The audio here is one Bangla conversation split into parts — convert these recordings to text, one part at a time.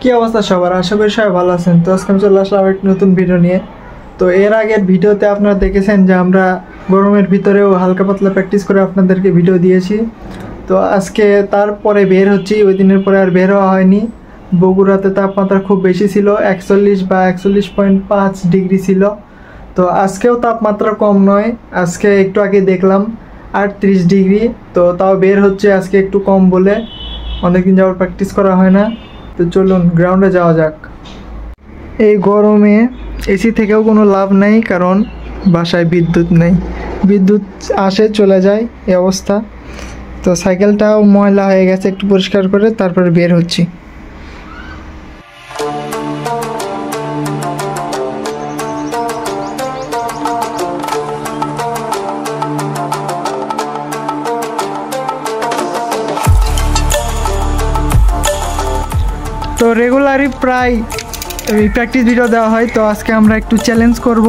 কি অবস্থা সবার? আশা করি সবাই ভালো আছেন। তো আজকে আমি চলে আসলাম একটা নতুন ভিডিও নিয়ে। তো এর আগের ভিডিওতে আপনারা দেখেছেন যে আমরা গরমের ভিতরেও হালকা পাতলা প্র্যাকটিস করে আপনাদেরকে ভিডিও দিয়েছি। তো আজকে তারপরে বের হচ্ছি, ওই দিনের পরে আর বের হওয়া হয়নি। বগুড়াতে তাপমাত্রা খুব বেশি ছিল, 41 বা 41.5 ডিগ্রি ছিল। তো আজকেও তাপমাত্রা কম নয়, আজকে একটু আগে দেখলাম 38 ডিগ্রি। তো তাও বের হচ্ছে আজকে একটু কম বলে, অনেকদিন যাওয়ার প্র্যাকটিস করা হয় না। তো চলুন গ্রাউন্ডে যাওয়া যাক। এই গরমে এসি থেকেও কোনো লাভ নেই, কারণ বাসায় বিদ্যুৎ নেই, বিদ্যুৎ আসে চলে যায় এই অবস্থা। তো সাইকেলটাও ময়লা হয়ে গেছে, একটু পরিষ্কার করে তারপরে বের হচ্ছি। তো রেগুলারই প্রায় প্র্যাকটিস ভিডিও দেওয়া হয়। তো আজকে আমরা একটু চ্যালেঞ্জ করব,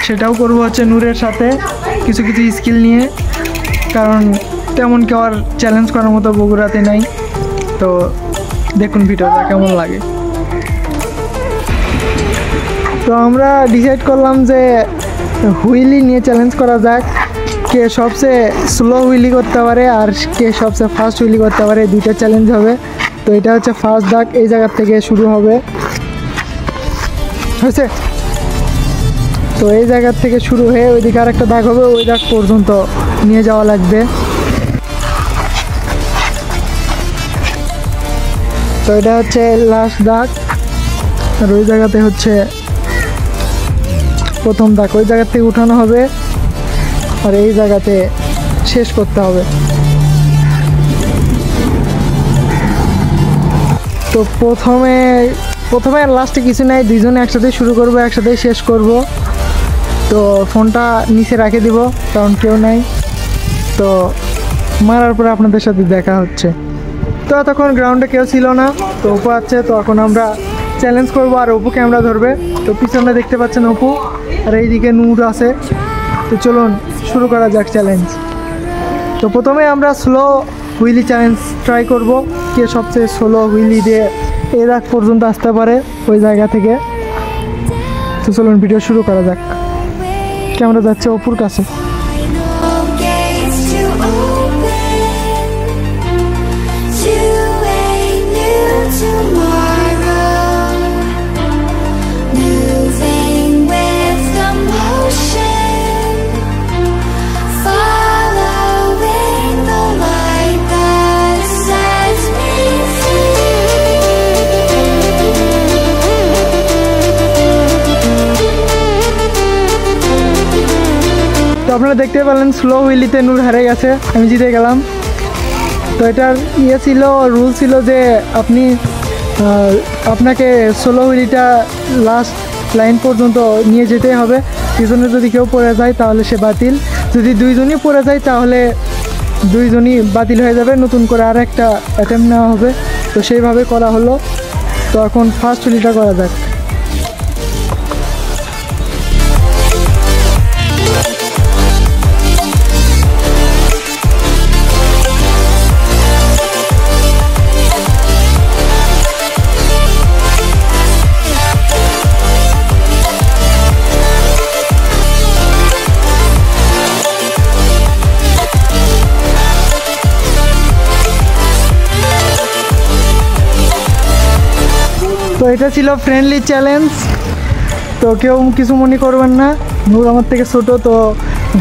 সেটাও করব হচ্ছে নূরের সাথে কিছু কিছু স্কিল নিয়ে, কারণ তেমন কেউ আর চ্যালেঞ্জ করার মতো বগুড়াতে নাই। তো দেখুন ভিডিওটা কেমন লাগে। তো আমরা ডিসাইড করলাম যে হুইলি নিয়ে চ্যালেঞ্জ করা যাক, কে সবচেয়ে স্লো হুইলি করতে পারে আর কে সবচেয়ে ফাস্ট হুইলি করতে পারে, দুইটা চ্যালেঞ্জ হবে। তো এটা হচ্ছে ফার্স্ট দাগ, এই জায়গা থেকে শুরু হবে, হয়েছে? তো এই জায়গা থেকে শুরু হয়ে ওইদিকে আর একটা দাগ হবে, ওই দাগ পর্যন্ত নিয়ে যাওয়া লাগবে। তো এটা হচ্ছে লাস্ট দাগ, আর ওই জায়গাতে হচ্ছে প্রথম দাগ, ওই জায়গা থেকে উঠানো হবে আর এই জায়গাতে শেষ করতে হবে। তো প্রথমে আর লাস্টে কিছু নাই, দুইজনে একসাথে শুরু করব, একসাথেই শেষ করব। তো ফোনটা নিচে রেখে দিব, কারণ কেউ নাই। তো মারার পরে আপনাদের সাথে দেখা হচ্ছে। তো তখন গ্রাউন্ডে কেউ ছিল না, তো অপু আছে। তো এখন আমরা চ্যালেঞ্জ করব আর অপু ক্যামেরা ধরবে। তো পিছনে দেখতে পাচ্ছেন অপু, আর এইদিকে নূর আছে। তো চলুন শুরু করা যাক চ্যালেঞ্জ। তো প্রথমে আমরা স্লো হুইলি চ্যালেঞ্জ ট্রাই করব, কে সবচেয়ে স্লো হুইলি দিয়ে এই দাগ পর্যন্ত আসতে পারে ওই জায়গা থেকে। তো চলুন ভিডিও শুরু করা যাক। ক্যামেরা যাচ্ছে অপুর কাছে। তো আপনারা দেখতে পেলেন স্লো হুইলিতে নূর হারিয়ে গেছে, আমি জিতে গেলাম। তো এটার ছিল রুল ছিল যে আপনাকে স্লো হুইলিটা লাস্ট লাইন পর্যন্ত নিয়ে যেতেই হবে। পিছনে যদি কেউ পড়ে যায় তাহলে সে বাতিল, যদি দুইজনই পড়ে যায় তাহলে দুইজনই বাতিল হয়ে যাবে, নতুন করে আর একটা অ্যাটেম্প নেওয়া হবে। তো সেইভাবে করা হলো। তো এখন ফার্স্ট হুইলিটা করা যাক। তো এটা ছিল ফ্রেন্ডলি চ্যালেঞ্জ, তো কেউ কিছু মনে করবেন না। নূর আমার থেকে ছোটো, তো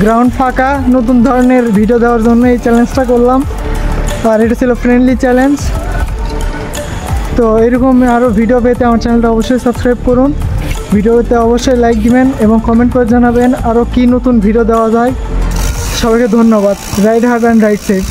গ্রাউন্ড ফাঁকা, নতুন ধরনের ভিডিও দেওয়ার জন্য এই চ্যালেঞ্জটা করলাম। আর এটা ছিল ফ্রেন্ডলি চ্যালেঞ্জ। তো এরকম আরও ভিডিও পেতে আমার চ্যানেলটা অবশ্যই সাবস্ক্রাইব করুন, ভিডিওতে অবশ্যই লাইক দিবেন এবং কমেন্ট করে জানাবেন আরও কী নতুন ভিডিও দেওয়া যায়। সবাইকে ধন্যবাদ। Ride hard and ride safe.